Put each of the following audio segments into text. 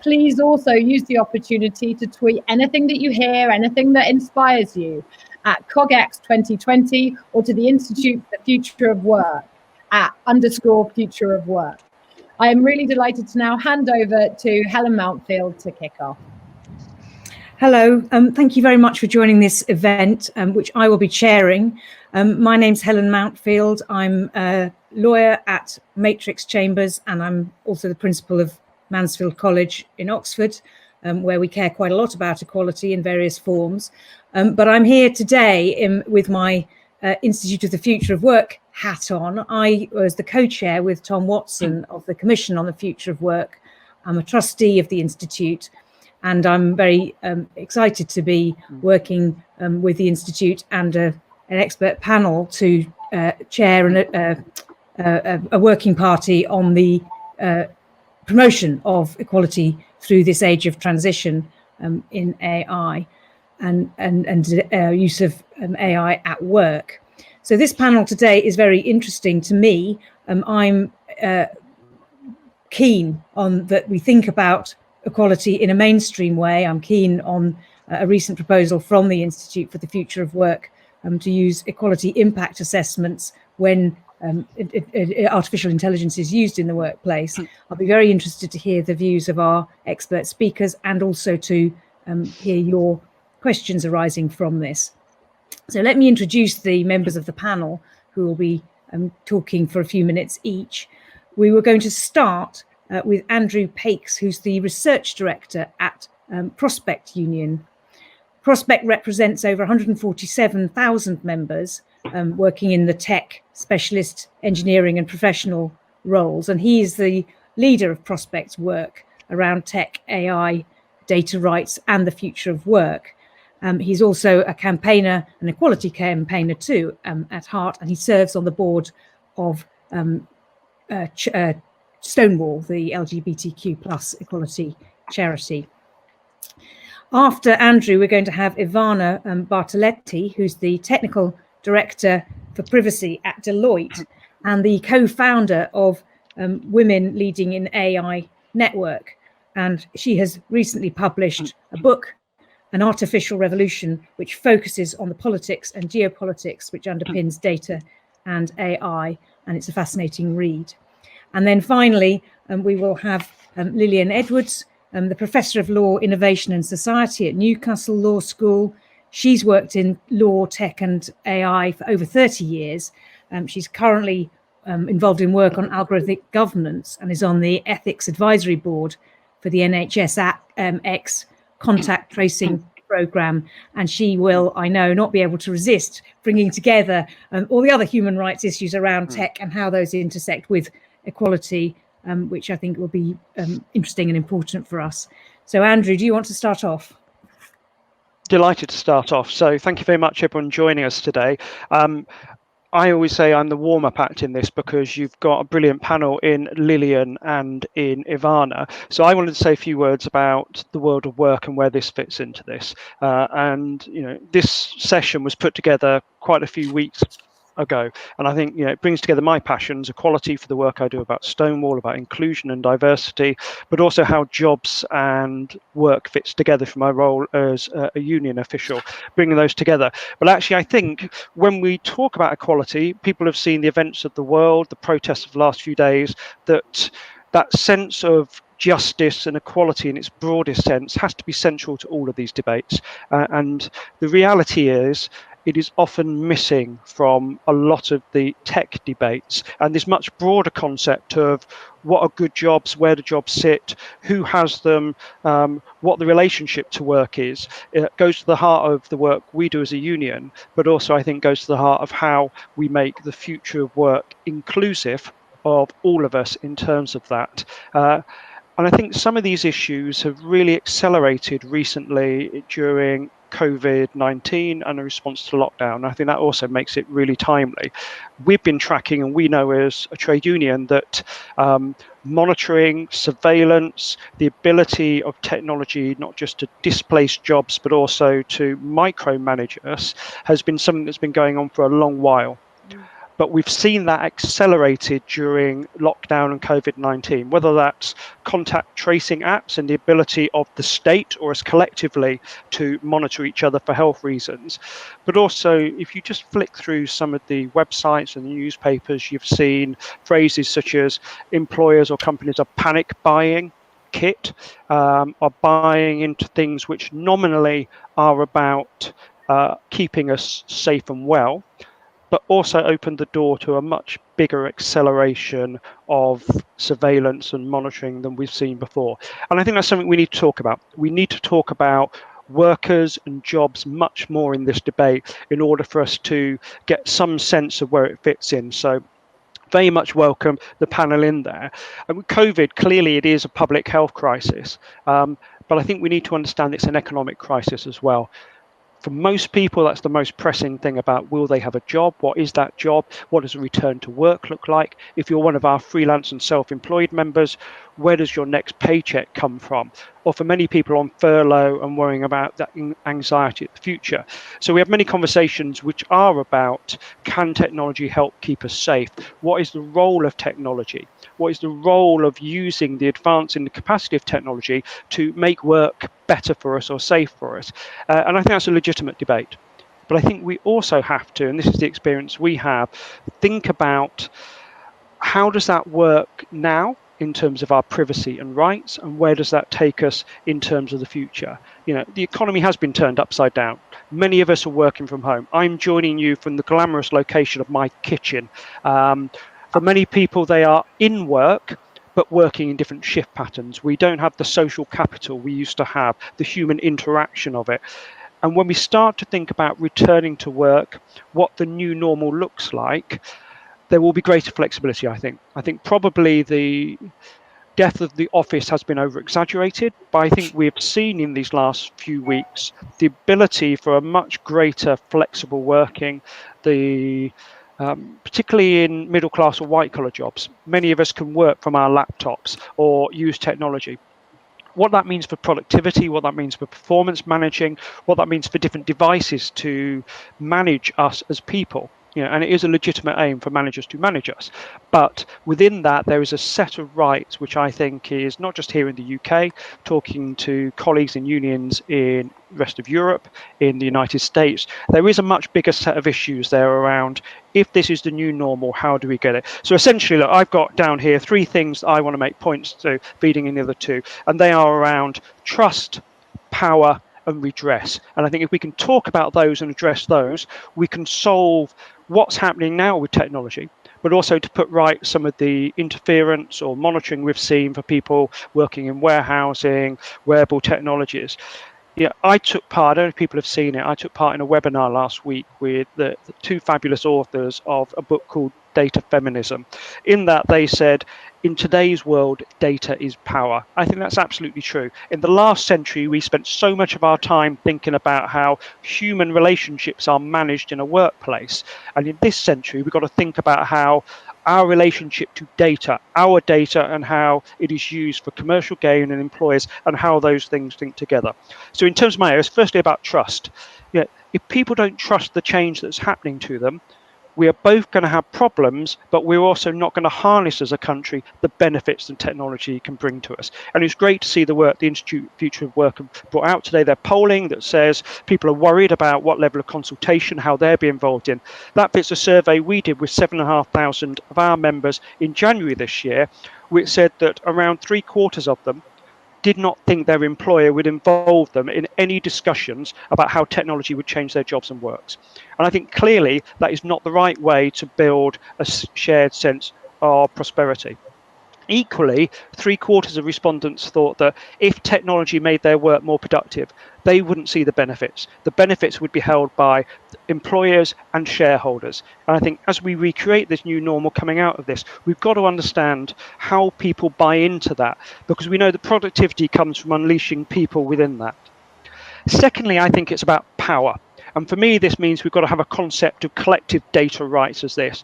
please also use the opportunity to tweet anything that you hear, anything that inspires you at CogX 2020 or to the Institute for the Future of Work at _Future of Work. I am really delighted to now hand over to Helen Mountfield to kick off. Hello, thank you very much for joining this event, which I will be chairing. My name's Helen Mountfield. I'm a lawyer at Matrix Chambers, and I'm also the principal of Mansfield College in Oxford, where we care quite a lot about equality in various forms. But I'm here today with my Institute of the Future of Work hat on. I was the co-chair with Tom Watson of the Commission on the Future of Work. I'm a trustee of the Institute, and I'm very excited to be working with the Institute and an expert panel to chair a working party on the promotion of equality through this age of transition in AI and use of AI at work. So this panel today is very interesting to me. I'm keen on that we think about equality in a mainstream way. I'm keen on a recent proposal from the Institute for the Future of Work to use equality impact assessments when artificial intelligence is used in the workplace. I'll be very interested to hear the views of our expert speakers and also to hear your questions arising from this. So let me introduce the members of the panel who will be talking for a few minutes each. We were going to start with Andrew Pakes, who's the research director at Prospect Union. Prospect represents over 147,000 members working in the tech, specialist, engineering and professional roles. And he is the leader of Prospect's work around tech, AI, data rights and the future of work. He's also a campaigner, an equality campaigner too, at heart, and he serves on the board of Stonewall, the LGBTQ+ equality charity. After Andrew, we're going to have Ivana Bartoletti, who's the technical director for privacy at Deloitte and the co-founder of Women Leading in AI Network. And she has recently published a book, An Artificial Revolution, which focuses on the politics and geopolitics which underpins data and AI, and it's a fascinating read. And then finally, we will have Lilian Edwards, the Professor of Law, Innovation and Society at Newcastle Law School. She's worked in law, tech and AI for over 30 years. She's currently involved in work on algorithmic governance and is on the Ethics Advisory Board for the NHS X contact tracing programme. And she will, I know, not be able to resist bringing together all the other human rights issues around tech and how those intersect with equality, which I think will be interesting and important for us. So Andrew, do you want to start off? Delighted to start off. So thank you very much everyone joining us today. I always say I'm the warm-up act in this because you've got a brilliant panel in Lilian and in Ivana. So I wanted to say a few words about the world of work and where this fits into this. And you know, this session was put together quite a few weeks ago, and I think it brings together my passions, equality for the work I do about Stonewall, about inclusion and diversity, but also how jobs and work fits together for my role as a union official, bringing those together. But actually I think when we talk about equality, people have seen the events of the world, the protests of the last few days, that sense of justice and equality in its broadest sense has to be central to all of these debates. And the reality is it is often missing from a lot of the tech debates, and this much broader concept of what are good jobs, where do jobs sit, who has them, what the relationship to work is. It goes to the heart of the work we do as a union, but also I think goes to the heart of how we make the future of work inclusive of all of us in terms of that. And I think some of these issues have really accelerated recently during COVID-19 and a response to lockdown. I think that also makes it really timely. We've been tracking, and we know as a trade union that monitoring, surveillance, the ability of technology not just to displace jobs but also to micromanage us has been something that's been going on for a long while. But we've seen that accelerated during lockdown and COVID-19, whether that's contact tracing apps and the ability of the state or us collectively to monitor each other for health reasons. But also, if you just flick through some of the websites and the newspapers, you've seen phrases such as employers or companies are panic buying kit, are buying into things which nominally are about keeping us safe and well, but also opened the door to a much bigger acceleration of surveillance and monitoring than we've seen before. And I think that's something we need to talk about. We need to talk about workers and jobs much more in this debate in order for us to get some sense of where it fits in. So very much welcome the panel in there. And with COVID, clearly it is a public health crisis, but I think we need to understand it's an economic crisis as well. For most people, that's the most pressing thing about will they have a job? What is that job? What does a return to work look like? If you're one of our freelance and self-employed members, where does your next paycheck come from? Or for many people on furlough and worrying about that anxiety at the future. So we have many conversations which are about, can technology help keep us safe? What is the role of technology? What is the role of using the advance in the capacity of technology to make work better for us or safe for us? And I think that's a legitimate debate. But I think we also have to, and this is the experience we have, think about how does that work now in terms of our privacy and rights, and where does that take us in terms of the future? You know, the economy has been turned upside down. Many of us are working from home. I'm joining you from the glamorous location of my kitchen. For many people, they are in work, but working in different shift patterns. We don't have the social capital we used to have, the human interaction of it. And when we start to think about returning to work, what the new normal looks like, there will be greater flexibility, I think. I think probably the death of the office has been over exaggerated, but I think we've seen in these last few weeks the ability for a much greater flexible working, particularly in middle class or white collar jobs. Many of us can work from our laptops or use technology. What that means for productivity, what that means for performance managing, what that means for different devices to manage us as people. You know, and it is a legitimate aim for managers to manage us. But within that, there is a set of rights, which I think is not just here in the UK, talking to colleagues in unions in the rest of Europe, in the United States, there is a much bigger set of issues there around, if this is the new normal, how do we get it? So essentially, look, I've got down here 3 things I want to make points to, feeding in the other 2, and they are around trust, power, and redress. And I think if we can talk about those and address those, we can solve what's happening now with technology, but also to put right some of the interference or monitoring we've seen for people working in warehousing, wearable technologies. Yeah, I took part, I don't know if people have seen it, I took part in a webinar last week with the 2 fabulous authors of a book called Data Feminism. In that they said, in today's world, data is power. I think that's absolutely true. In the last century, we spent so much of our time thinking about how human relationships are managed in a workplace. And in this century, we've got to think about how our relationship to data, our data, and how it is used for commercial gain and employers, and how those things link together. So in terms of my areas, firstly about trust. Yeah, if people don't trust the change that's happening to them, we are both going to have problems, but we're also not going to harness as a country the benefits that technology can bring to us. And it's great to see the work the Institute Future of Work have brought out today. They're polling that says people are worried about what level of consultation, how they'll be involved in. That fits a survey we did with 7,500 of our members in January this year, which said that around 3/4 of them did not think their employer would involve them in any discussions about how technology would change their jobs and works. And I think clearly that is not the right way to build a shared sense of prosperity. Equally, 3/4 of respondents thought that if technology made their work more productive, they wouldn't see the benefits. The benefits would be held by employers and shareholders. And I think as we recreate this new normal coming out of this, we've got to understand how people buy into that, because we know that productivity comes from unleashing people within that. Secondly, I think it's about power. And for me, this means we've got to have a concept of collective data rights as this.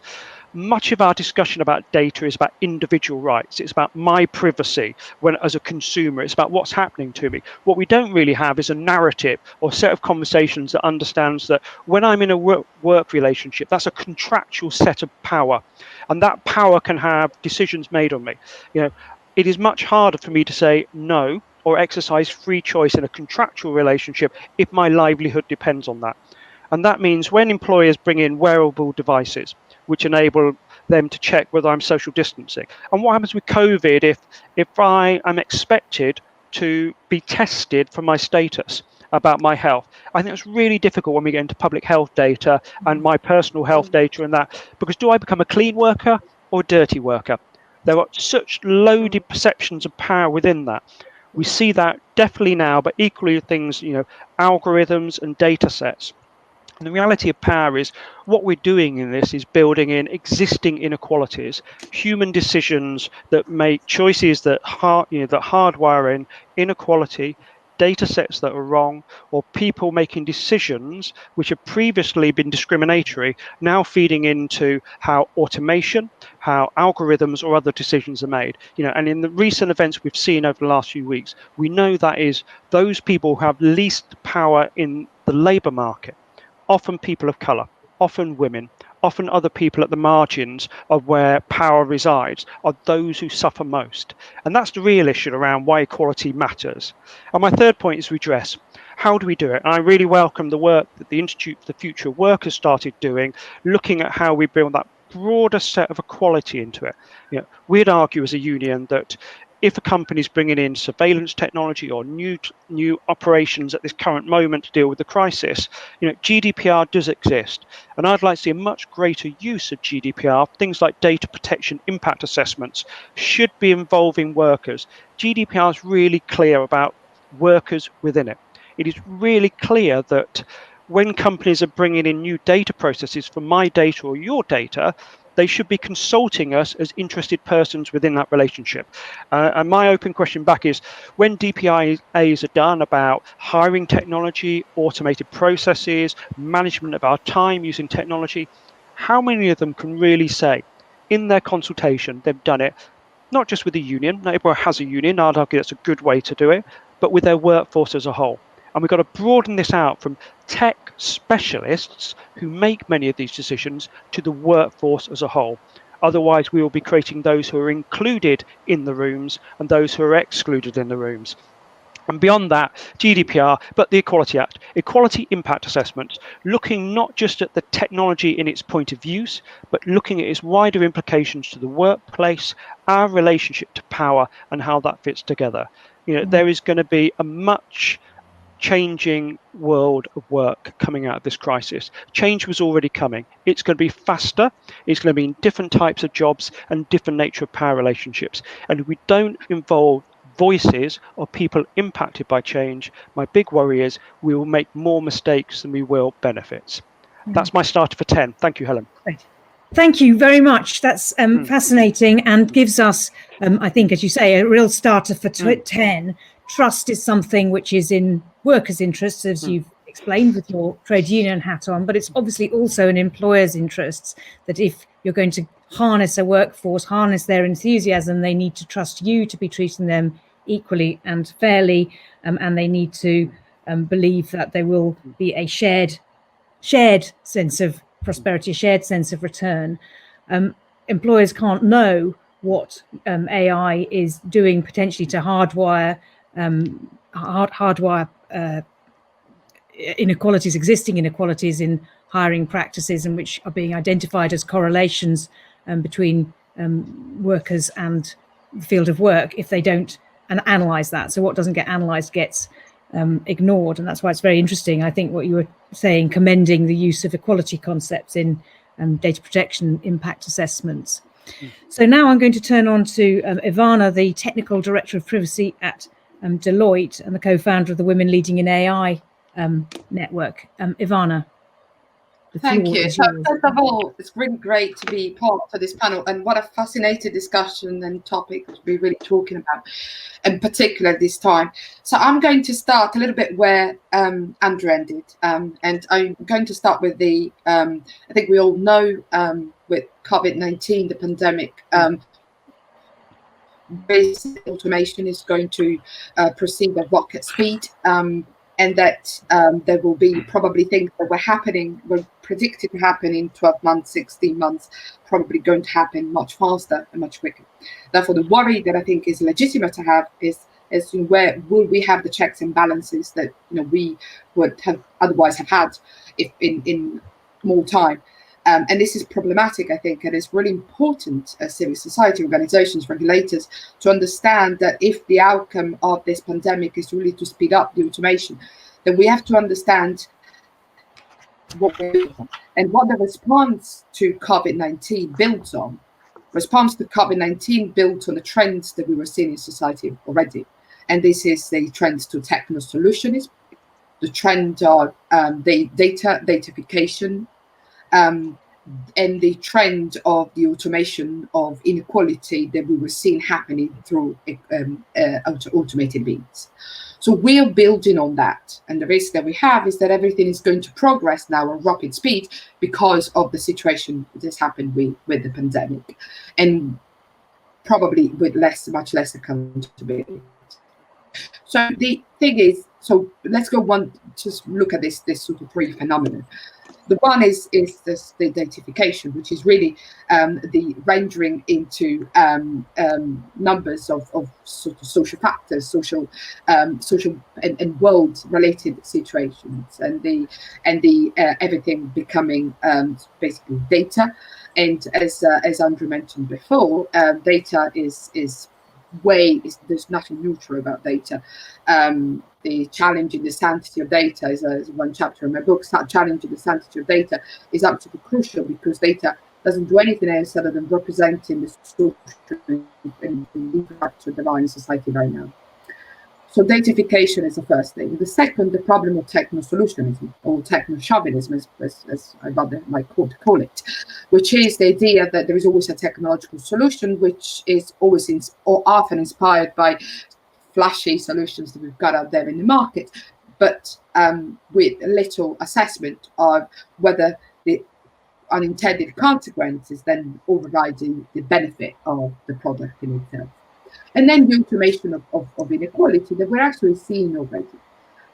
much of our discussion about data is about individual rights. It's about my privacy when, as a consumer, it's about what's happening to me. What we don't really have is a narrative or set of conversations that understands that when I'm in a work relationship, that's a contractual set of power, and that power can have decisions made on me. You know, it is much harder for me to say no or exercise free choice in a contractual relationship if my livelihood depends on that. And that means when employers bring in wearable devices, which enable them to check whether I'm social distancing. And what happens with COVID if I am expected to be tested for my status about my health? I think it's really difficult when we get into public health data and my personal health data and that, because do I become a clean worker or a dirty worker? There are such loaded perceptions of power within that. We see that definitely now, but equally things, algorithms and data sets. And the reality of power is what we're doing in this is building in existing inequalities, human decisions that make choices that hardwire in inequality, data sets that are wrong, or people making decisions which have previously been discriminatory, now feeding into how automation, how algorithms or other decisions are made. And in the recent events we've seen over the last few weeks, we know that is those people who have least power in the labour market, often people of colour, often women, often other people at the margins of where power resides, are those who suffer most. And that's the real issue around why equality matters. And my third point is redress. How do we do it? And I really welcome the work that the Institute for the Future of Work has started doing, looking at how we build that broader set of equality into it. We'd argue as a union that if a company is bringing in surveillance technology or new operations at this current moment to deal with the crisis, GDPR does exist. And I'd like to see a much greater use of GDPR. Things like data protection impact assessments should be involving workers. GDPR is really clear about workers within it. It is really clear that when companies are bringing in new data processes for my data or your data, they should be consulting us as interested persons within that relationship. And my open question back is, when DPIAs are done about hiring technology, automated processes, management of our time using technology, how many of them can really say in their consultation they've done it not just with the union, not everyone has a union, I'd argue that's a good way to do it, but with their workforce as a whole. And we've got to broaden this out from tech specialists who make many of these decisions to the workforce as a whole. Otherwise, we will be creating those who are included in the rooms and those who are excluded in the rooms. And beyond that, GDPR, but the Equality Act, equality impact assessments, looking not just at the technology in its point of use, but looking at its wider implications to the workplace, our relationship to power, and how that fits together. There is going to be a much changing world of work coming out of this crisis. Change was already coming. It's going to be faster. It's going to be in different types of jobs and different nature of power relationships. And if we don't involve voices of people impacted by change, my big worry is we will make more mistakes than we will benefits. That's my starter for 10. Thank you, Helen. Great. Thank you very much. That's fascinating and gives us, I think, as you say, a real starter for 10. Trust is something which is in workers' interests, as you've explained with your trade union hat on, but it's obviously also in employers' interests that if you're going to harness a workforce, harness their enthusiasm, they need to trust you to be treating them equally and fairly, and they need to believe that there will be a shared sense of prosperity, a shared sense of return. Employers can't know what AI is doing potentially to hardwire inequalities, existing inequalities in hiring practices, and which are being identified as correlations between workers and the field of work if they don't analyze that. So what doesn't get analyzed gets ignored, and that's why it's very interesting, I think, what you were saying, commending the use of equality concepts in data protection impact assessments. So now I'm going to turn on to Ivana, the Technical Director of Privacy at Deloitte and the co-founder of the Women Leading in AI network. Ivana. Thank you. So first of all, it's really great to be part of this panel, and what a fascinating discussion and topic to be really talking about, in particular this time. So I'm going to start a little bit where Andrew ended, and I'm going to start with the, I think we all know with COVID-19, the pandemic, automation is going to proceed at rocket speed, and that there will be probably things that were predicted to happen in 12 months, 16 months, probably going to happen much faster and much quicker. Therefore, the worry that I think is legitimate to have is where will we have the checks and balances that we would have otherwise have had if in more time. And this is problematic, I think, and it's really important as civil society organizations, regulators, to understand that if the outcome of this pandemic is really to speed up the automation, then we have to understand what we're doing and what the response to COVID-19 builds on. Response to COVID-19 built on the trends that we were seeing in society already. And this is the trends to techno-solutionism, the trend of datafication, and the trend of the automation of inequality that we were seeing happening through automated means. So we are building on that. And the risk that we have is that everything is going to progress now at rapid speed because of the situation that has happened with the pandemic, and probably with much less accountability. So the thing is, so let's just look at this sort of three phenomenon. The one is this, the identification, which is really the rendering into numbers of sort of social factors, social and world-related situations, and the everything becoming basically data. And as Andrew mentioned before, data there's nothing neutral about data. The challenging the sanctity of data is one chapter in my book. Challenging the sanctity of data is absolutely crucial, because data doesn't do anything else other than representing the social and impact of the line in society right now. So datafication is the first thing. The second, the problem of techno-solutionism, or techno-chauvinism, as I rather like to call it, which is the idea that there is always a technological solution, which is always or often inspired by flashy solutions that we've got out there in the market, but with little assessment of whether the unintended consequences then overriding the benefit of the product in itself. And then the automation of inequality that we're actually seeing already.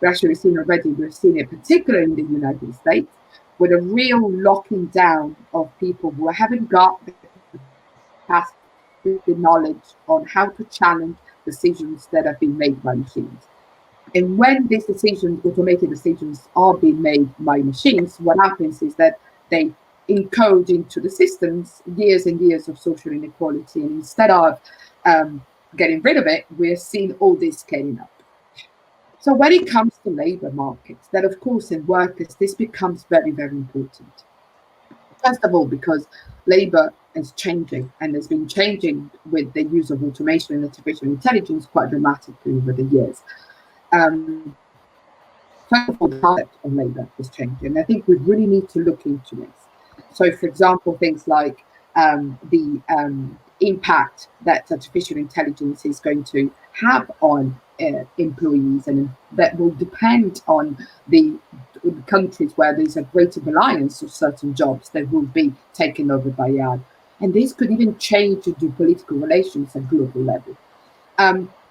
We're seeing it particularly in the United States, with a real locking down of people who haven't got the knowledge on how to challenge decisions that have been made by machines. And when these decisions, automated decisions, are being made by machines, what happens is that they encode into the systems years and years of social inequality. And instead of getting rid of it, we're seeing all this scaling up. So when it comes to labour markets, then of course in workers, this becomes very, very important. First of all, because labour is changing, and has been changing with the use of automation and artificial intelligence quite dramatically over the years. First of all, the concept of labour is changing. I think we really need to look into this. So, for example, things like the impact that artificial intelligence is going to have on employees, and that will depend on the countries where there's a greater reliance of certain jobs that will be taken over by AI. And this could even change the political relations at global level.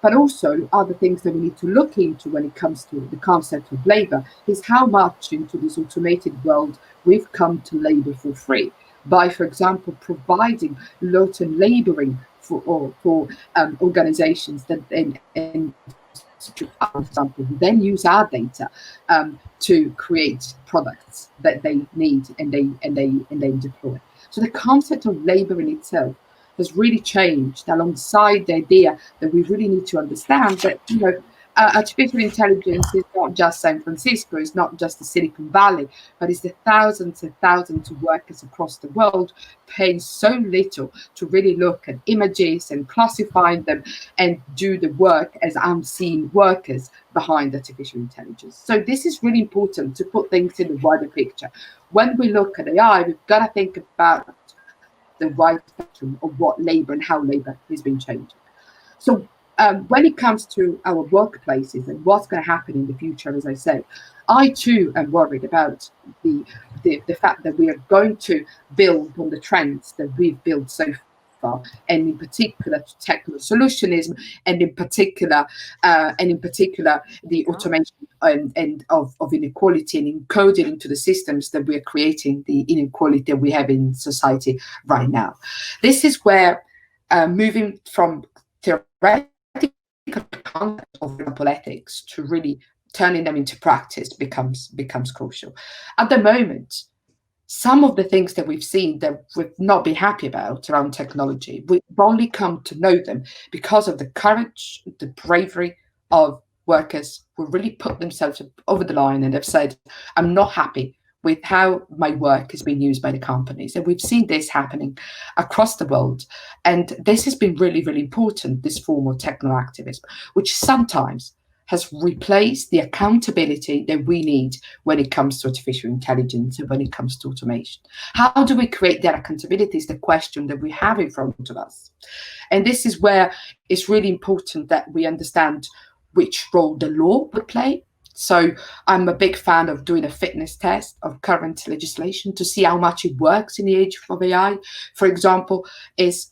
But also other things that we need to look into when it comes to the concept of labour is how much into this automated world we've come to labour for free by, for example, providing lot and labouring for organisations that for example, who then use our data to create products that they need and they deploy. So the concept of labour in itself has really changed, alongside the idea that we really need to understand that artificial intelligence is not just San Francisco, it's not just the Silicon Valley, but it's the thousands and thousands of workers across the world paying so little to really look at images and classifying them and do the work as unseen workers behind artificial intelligence. So this is really important to put things in the wider picture. When we look at AI, we've got to think about the wide spectrum of what labour and how labour has been changing. So when it comes to our workplaces and what's going to happen in the future, as I said, I too am worried about the fact that we are going to build on the trends that we've built so far, and in particular technical solutionism, and in particular the automation and of inequality, and encoding into the systems that we are creating the inequality that we have in society right now. This is where moving from theoretical concept of example ethics to really turning them into practice becomes crucial. At the moment, some of the things that we've seen that we've not been happy about around technology, we've only come to know them because of the courage, the bravery of workers who really put themselves over the line and have said, I'm not happy with how my work is being used by the companies. And we've seen this happening across the world. And this has been really, really important, this form of techno activism, which sometimes has replaced the accountability that we need when it comes to artificial intelligence and when it comes to automation. How do we create that accountability is the question that we have in front of us. And this is where it's really important that we understand which role the law would play. So I'm a big fan of doing a fitness test of current legislation to see how much it works in the age of AI. For example, is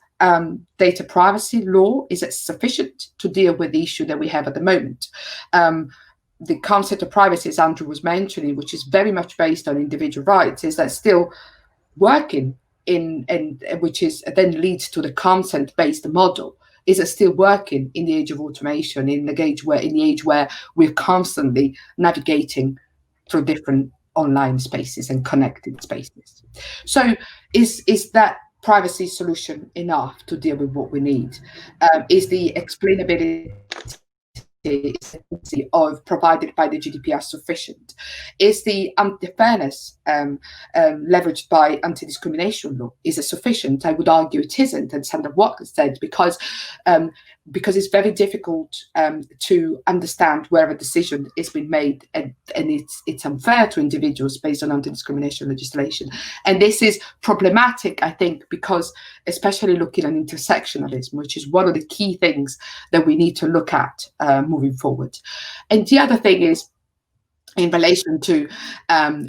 data privacy law, is it sufficient to deal with the issue that we have at the moment? The concept of privacy, as Andrew was mentioning, which is very much based on individual rights, is that still working in, and which is then leads to the consent-based model. Is it still working in the age of automation, in the age where we're constantly navigating through different online spaces and connected spaces? So is that privacy solution enough to deal with what we need? Is the explainability of provided by the GDPR sufficient? Is the fairness leveraged by anti-discrimination law, is it sufficient? I would argue it isn't, and Sandra Walker said, because it's very difficult to understand where a decision is being made, and it's unfair to individuals based on anti-discrimination legislation. And this is problematic, I think, because especially looking at intersectionalism, which is one of the key things that we need to look at moving forward. And the other thing is in relation to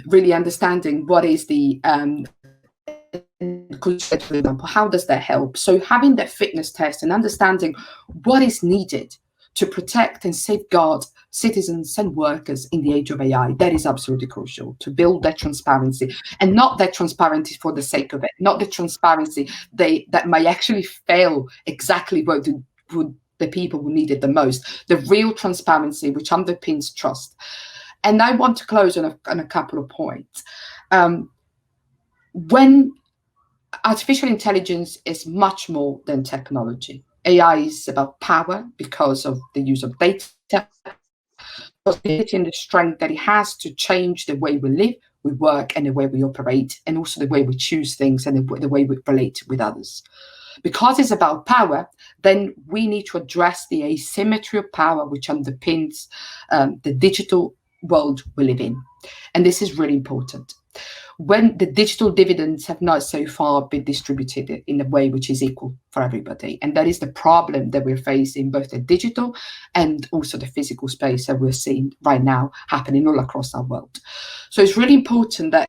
really understanding what is the for example, how does that help? So having that fitness test and understanding what is needed to protect and safeguard citizens and workers in the age of AI, that is absolutely crucial, to build that transparency, and not that transparency for the sake of it, not the transparency that might actually fail exactly what the people who need it the most, the real transparency which underpins trust. And I want to close on a couple of points. When artificial intelligence is much more than technology. AI is about power because of the use of data, and the strength that it has to change the way we live, we work, and the way we operate, and also the way we choose things and the way we relate with others. Because it's about power, then we need to address the asymmetry of power which underpins the digital world we live in. And this is really important. When the digital dividends have not so far been distributed in a way which is equal for everybody. And that is the problem that we're facing, both the digital and also the physical space that we're seeing right now happening all across our world. So it's really important that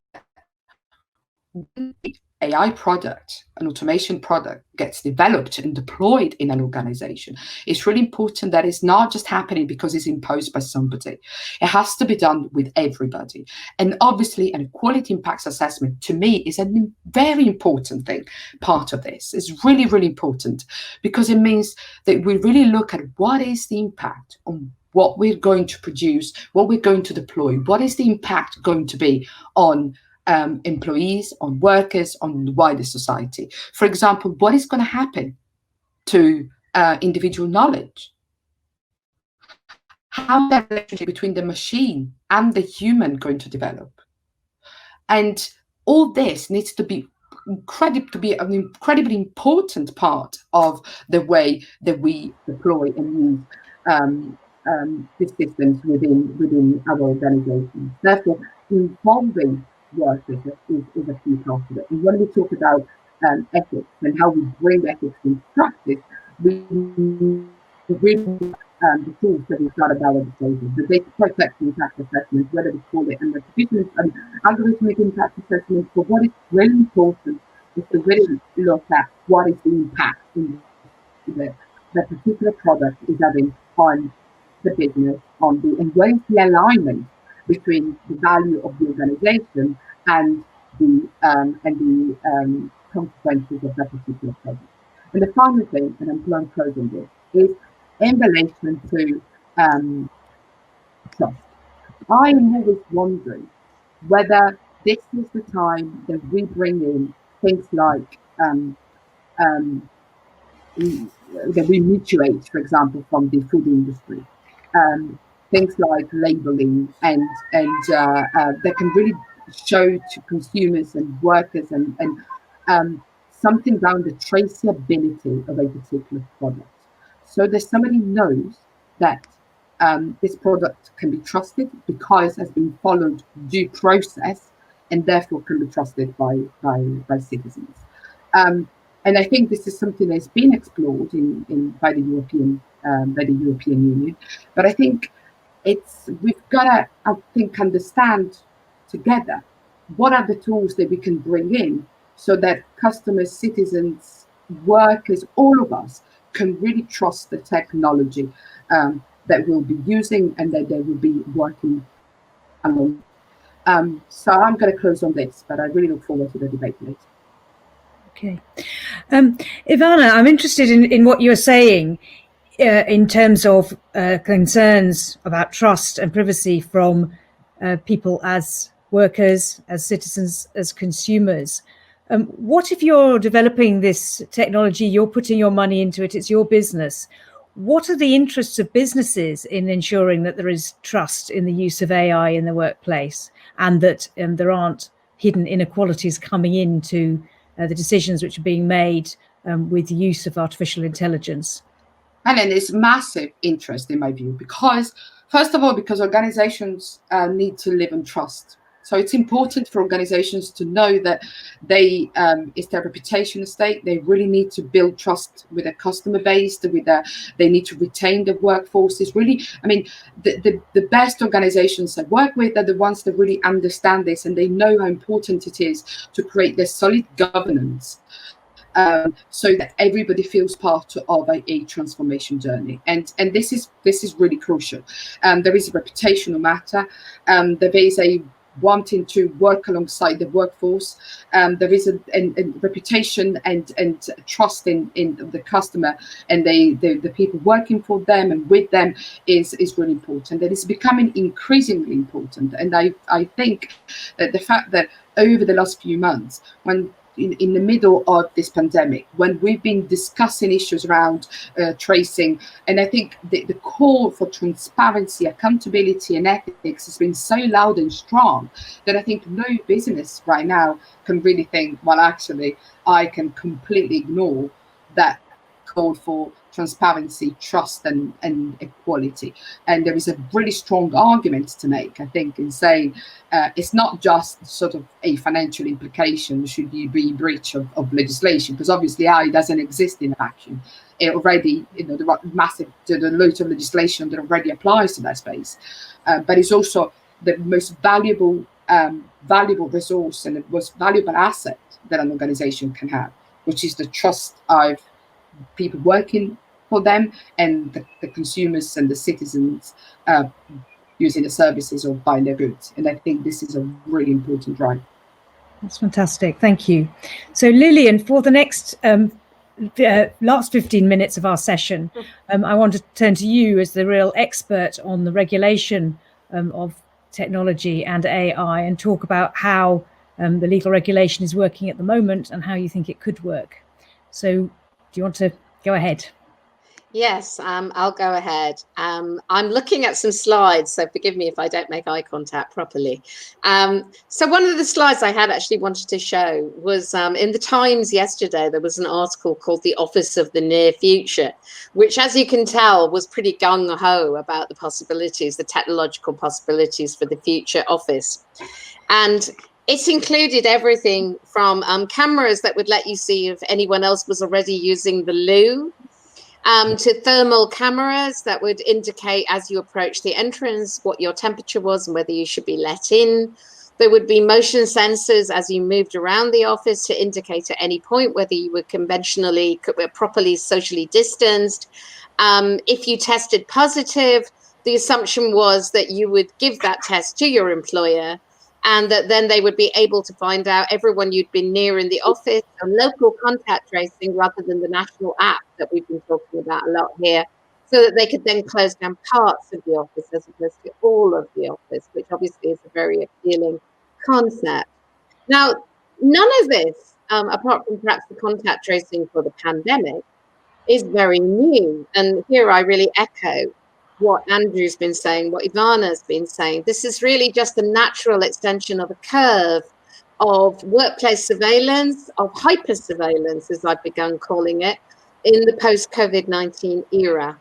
AI product, an automation product, gets developed and deployed in an organization. It's really important that it's not just happening because it's imposed by somebody. It has to be done with everybody. And obviously, an equality impacts assessment, to me, is a very important thing. Part of this is really, really important, because it means that we really look at what is the impact on what we're going to produce, what we're going to deploy, what is the impact going to be on employees, on workers, on the wider society. For example, what is going to happen to individual knowledge? How that relationship between the machine and the human going to develop? And all this needs to be an incredibly important part of the way that we deploy and use these systems within our organizations. Therefore, involving workers is a key part of it. And when we talk about ethics and how we bring ethics into practice, we need really the tools that we've got about legislation, the data protection impact assessment, whether we call it an algorithmic impact assessment. But what is really important is to really look at what is the impact in the particular product is having on the business, and what is the alignment between the value of the organization and the consequences of that particular product. And the final thing, and I'm closing this, is in relation to trust. I am always wondering whether this is the time that we bring in things like that we mutuate, for example, from the food industry, things like labeling and that can really show to consumers and workers and something around the traceability of a particular product, so that somebody knows that this product can be trusted because it has been followed due process and therefore can be trusted by citizens. And I think this is something that's been explored by the European Union. But I think we've got to understand together what are the tools that we can bring in so that customers, citizens, workers, all of us can really trust the technology that we'll be using and that they will be working along. So I'm going to close on this, but I really look forward to the debate later. Okay. Ivana, I'm interested in what you're saying in terms of concerns about trust and privacy from people as workers, as citizens, as consumers. What if you're developing this technology, you're putting your money into it, it's your business? What are the interests of businesses in ensuring that there is trust in the use of AI in the workplace and that there aren't hidden inequalities coming into the decisions which are being made with the use of artificial intelligence? Helen, it's massive interest in my view because, first of all, because organizations need to live on trust. So it's important for organizations to know that it's their reputation at stake. They really need to build trust with their customer base. They need to retain the workforce. It's really, I mean, the best organizations I work with are the ones that really understand this and they know how important it is to create this solid governance. So that everybody feels part of a transformation journey, and this is really crucial. There is a reputational matter. There is a wanting to work alongside the workforce. There is a reputation and trust in the customer and the people working for them and with them is really important. And it's becoming increasingly important. And I think that the fact that over the last few months, when in the middle of this pandemic, when we've been discussing issues around tracing, and I think the call for transparency, accountability, and ethics has been so loud and strong that I think no business right now can really think, well, actually, I can completely ignore that call for transparency, trust, and equality. And there is a really strong argument to make, I think, in saying it's not just sort of a financial implication should you be in breach of legislation, because obviously AI doesn't exist in a vacuum. It already, there are massive loads of legislation that already applies to that space. But it's also the most valuable resource and the most valuable asset that an organization can have, which is the trust of people working for them and the consumers and the citizens using the services or buying their goods. And I think this is a really important drive. That's fantastic. Thank you. So Lilian, for the next last 15 minutes of our session, I want to turn to you as the real expert on the regulation of technology and AI and talk about how the legal regulation is working at the moment and how you think it could work. So do you want to go ahead? Yes, I'll go ahead. I'm looking at some slides, so forgive me if I don't make eye contact properly. So one of the slides I had actually wanted to show was in the Times yesterday, there was an article called The Office of the Near Future, which, as you can tell, was pretty gung-ho about the possibilities, the technological possibilities for the future office. And it's included everything from cameras that would let you see if anyone else was already using the loo, to thermal cameras that would indicate as you approach the entrance what your temperature was and whether you should be let in. There would be motion sensors as you moved around the office to indicate at any point whether you were properly socially distanced. If you tested positive, the assumption was that you would give that test to your employer, and that then they would be able to find out everyone you'd been near in the office, and local contact tracing rather than the national app that we've been talking about a lot here, so that they could then close down parts of the office as opposed to all of the office, which obviously is a very appealing concept. Now, none of this, apart from perhaps the contact tracing for the pandemic, is very new. And here I really echo what Andrew's been saying, what Ivana's been saying. This is really just a natural extension of a curve of workplace surveillance, of hyper surveillance, as I've begun calling it, in the post-COVID-19 era.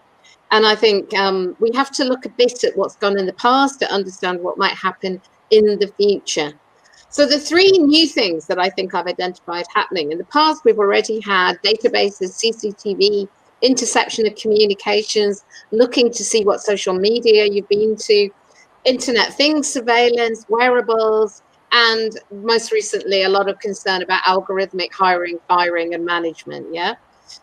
And I think we have to look a bit at what's gone in the past to understand what might happen in the future. So the three new things that I think I've identified happening in the past, we've already had databases, CCTV, interception of communications, looking to see what social media you've been to, internet things surveillance, wearables, and most recently, a lot of concern about algorithmic hiring, firing, and management. Yeah.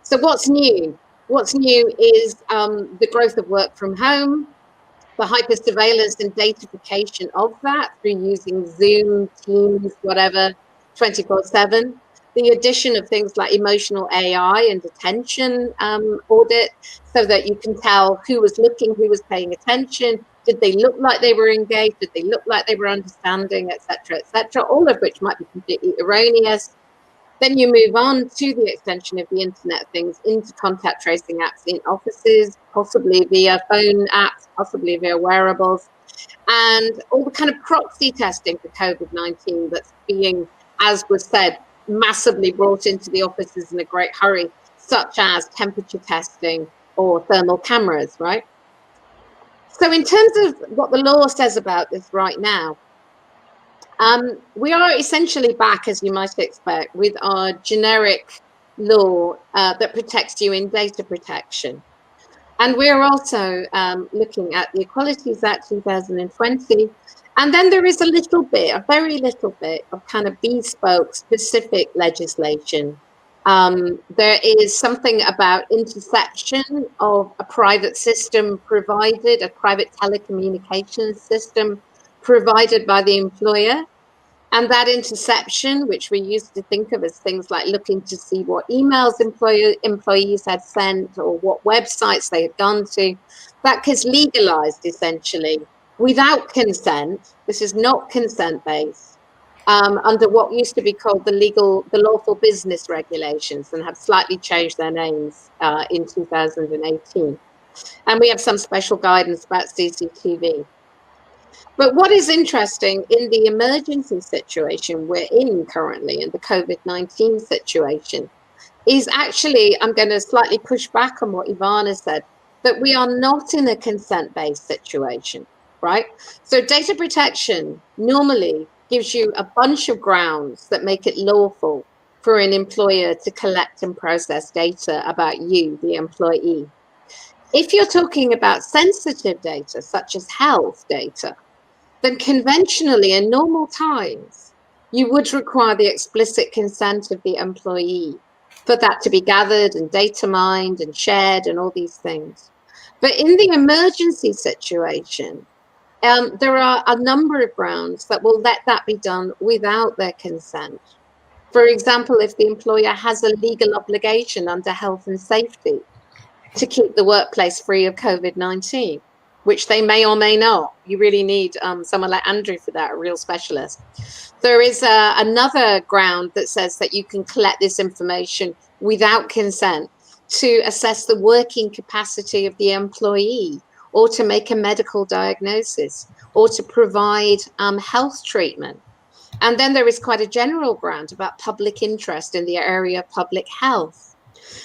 So what's new? What's new is the growth of work from home, the hyper surveillance and datafication of that through using Zoom, Teams, whatever, 24/7. The addition of things like emotional AI and attention audit, so that you can tell who was looking, who was paying attention. Did they look like they were engaged? Did they look like they were understanding, etc., etc., all of which might be completely erroneous. Then you move on to the extension of the Internet of Things into contact tracing apps in offices, possibly via phone apps, possibly via wearables, and all the kind of proxy testing for COVID-19 that's being, as was said, massively brought into the offices in a great hurry, such as temperature testing or thermal cameras, right? So in terms of what the law says about this right now, we are essentially back, as you might expect, with our generic law that protects you in data protection. And we're also looking at the Equalities Act 2020. And then there is a very little bit of kind of bespoke specific legislation. There is something about interception of a private system provided, a private telecommunications system provided by the employer. And that interception, which we used to think of as things like looking to see what emails employees had sent or what websites they had gone to, that gets legalized essentially without consent. This is not consent-based, under what used to be called the lawful business regulations, and have slightly changed their names in 2018. And we have some special guidance about CCTV. But what is interesting in the emergency situation we're in currently, in the COVID-19 situation, is actually, I'm going to slightly push back on what Ivana said, that we are not in a consent-based situation, right? So data protection normally gives you a bunch of grounds that make it lawful for an employer to collect and process data about you, the employee. If you're talking about sensitive data, such as health data, then conventionally in normal times, you would require the explicit consent of the employee for that to be gathered and data mined and shared and all these things. But in the emergency situation, there are a number of grounds that will let that be done without their consent. For example, if the employer has a legal obligation under health and safety to keep the workplace free of COVID-19, which they may or may not. You really need someone like Andrew for that, a real specialist. There is another ground that says that you can collect this information without consent to assess the working capacity of the employee, or to make a medical diagnosis, or to provide health treatment. And then there is quite a general ground about public interest in the area of public health.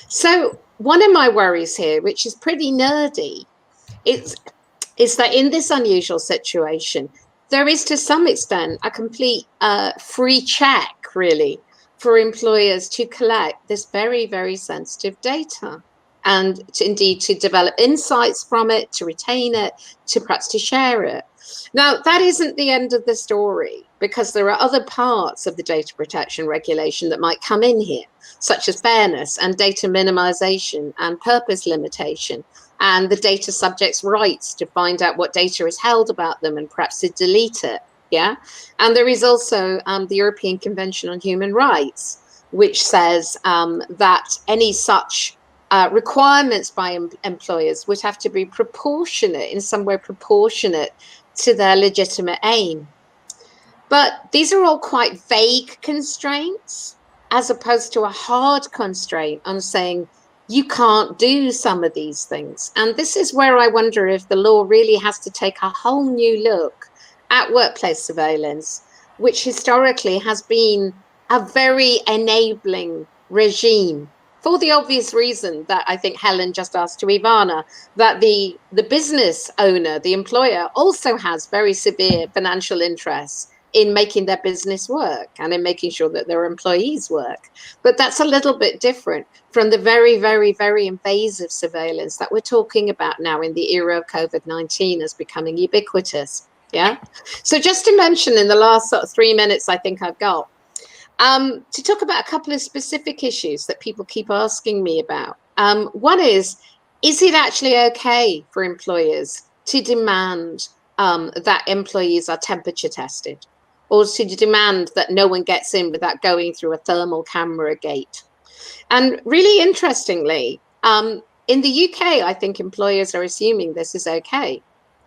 So one of my worries here, which is pretty nerdy, is that in this unusual situation, there is to some extent a complete free check, really, for employers to collect this very, very sensitive data. and to develop insights from it, to retain it, to perhaps to share it. Now, that isn't the end of the story, because there are other parts of the data protection regulation that might come in here, such as fairness and data minimization and purpose limitation, and the data subject's rights to find out what data is held about them and perhaps to delete it. Yeah. And there is also the European Convention on Human Rights, which says that any such requirements by employers would have to be proportionate, in some way proportionate to their legitimate aim. But these are all quite vague constraints, as opposed to a hard constraint on saying you can't do some of these things. And this is where I wonder if the law really has to take a whole new look at workplace surveillance, which historically has been a very enabling regime, for the obvious reason that I think Helen just asked to Ivana, that the business owner, the employer, also has very severe financial interests in making their business work and in making sure that their employees work. But that's a little bit different from the very, very, very invasive surveillance that we're talking about now in the era of COVID-19 as becoming ubiquitous. Yeah. So just to mention in the last sort of 3 minutes, I think I've got, to talk about a couple of specific issues that people keep asking me about. One is it actually okay for employers to demand that employees are temperature tested, or to demand that no one gets in without going through a thermal camera gate? And really interestingly, in the UK, I think employers are assuming this is okay.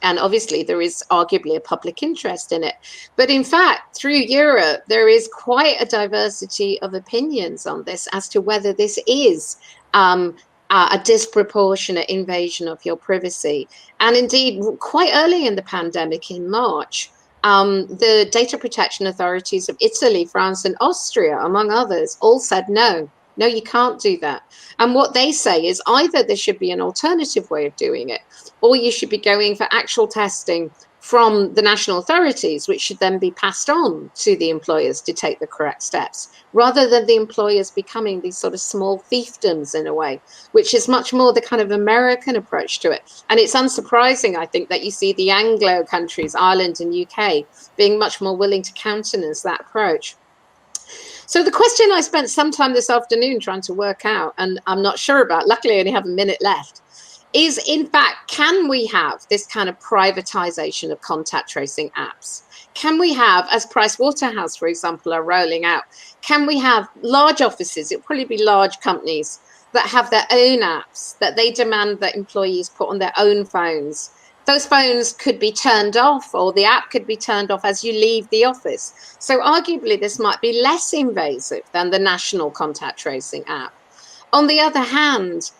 And obviously, there is arguably a public interest in it. But in fact, through Europe, there is quite a diversity of opinions on this as to whether this is a disproportionate invasion of your privacy. And indeed, quite early in the pandemic, in March, the data protection authorities of Italy, France, and Austria, among others, all said no, you can't do that. And what they say is either there should be an alternative way of doing it, or you should be going for actual testing from the national authorities, which should then be passed on to the employers to take the correct steps, rather than the employers becoming these sort of small fiefdoms in a way, which is much more the kind of American approach to it. And it's unsurprising, I think, that you see the Anglo countries, Ireland and UK, being much more willing to countenance that approach. So the question I spent some time this afternoon trying to work out, and I'm not sure about, luckily I only have a minute left, is in fact, can we have this kind of privatization of contact tracing apps? Can we have, as Pricewaterhouse, for example, are rolling out, can we have large offices, it'll probably be large companies, that have their own apps that they demand that employees put on their own phones? Those phones could be turned off, or the app could be turned off as you leave the office. So arguably, this might be less invasive than the national contact tracing app. On the other hand,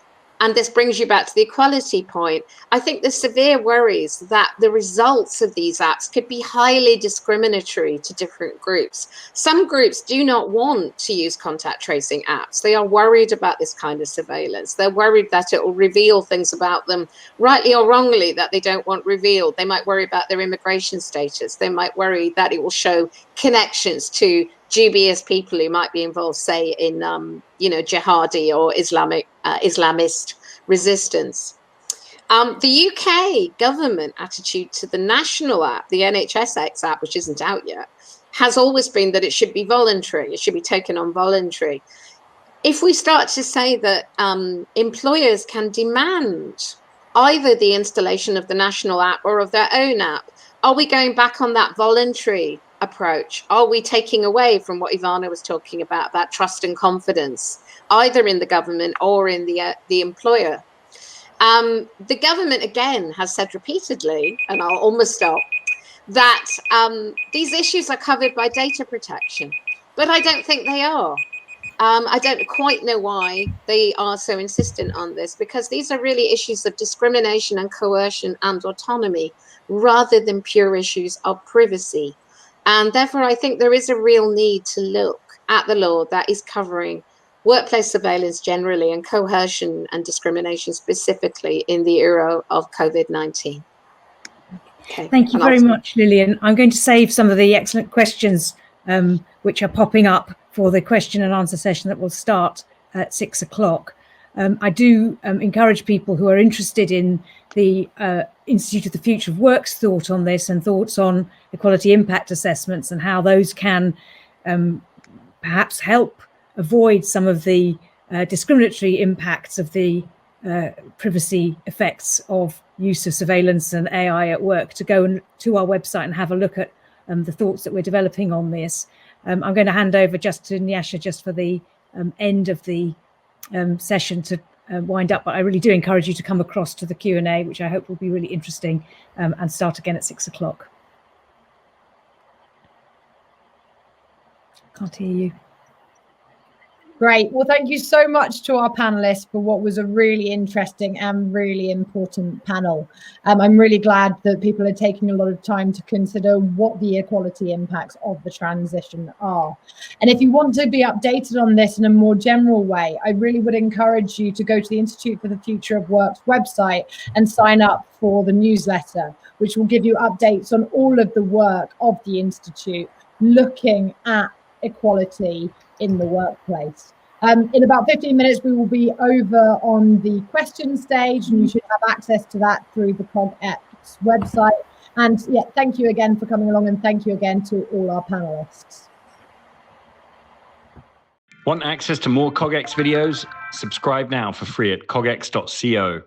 and this brings you back to the equality point, I think there's severe worries that the results of these apps could be highly discriminatory to different groups. Some groups do not want to use contact tracing apps. They are worried about this kind of surveillance. They're worried that it will reveal things about them, rightly or wrongly, that they don't want revealed. They might worry about their immigration status. They might worry that it will show connections to dubious people who might be involved, say, in jihadi or Islamist resistance. The UK government attitude to the national app, the NHSX app, which isn't out yet, has always been that it should be voluntary. It should be taken on voluntary. If we start to say that employers can demand either the installation of the national app or of their own app, are we going back on that voluntary approach? Are we taking away from what Ivana was talking about trust and confidence, either in the government or in the employer? The government, again, has said repeatedly, and I'll almost stop, that these issues are covered by data protection, but I don't think they are. I don't quite know why they are so insistent on this, because these are really issues of discrimination and coercion and autonomy, rather than pure issues of privacy. And therefore, I think there is a real need to look at the law that is covering workplace surveillance generally and coercion and discrimination specifically in the era of COVID-19. Okay. Thank you very much, Lilian. I'm going to save some of the excellent questions which are popping up for the question and answer session that will start at 6 o'clock. I do encourage people who are interested in the Institute of the Future of Work's thought on this and thoughts on equality impact assessments and how those can perhaps help avoid some of the discriminatory impacts of the privacy effects of use of surveillance and AI at work, to go to our website and have a look at the thoughts that we're developing on this. I'm going to hand over just to Nyasha just for the end of the session to wind up, but I really do encourage you to come across to the Q&A, which I hope will be really interesting, and start again at 6 o'clock. Can't hear you. Great. Well, thank you so much to our panelists for what was a really interesting and really important panel. I'm really glad that people are taking a lot of time to consider what the equality impacts of the transition are. And if you want to be updated on this in a more general way, I really would encourage you to go to the Institute for the Future of Work's website and sign up for the newsletter, which will give you updates on all of the work of the Institute looking at equality in the workplace. In about 15 minutes, we will be over on the question stage, and you should have access to that through the CogX website. And yeah, thank you again for coming along, and thank you again to all our panelists. Want access to more CogX videos? Subscribe now for free at cogx.co.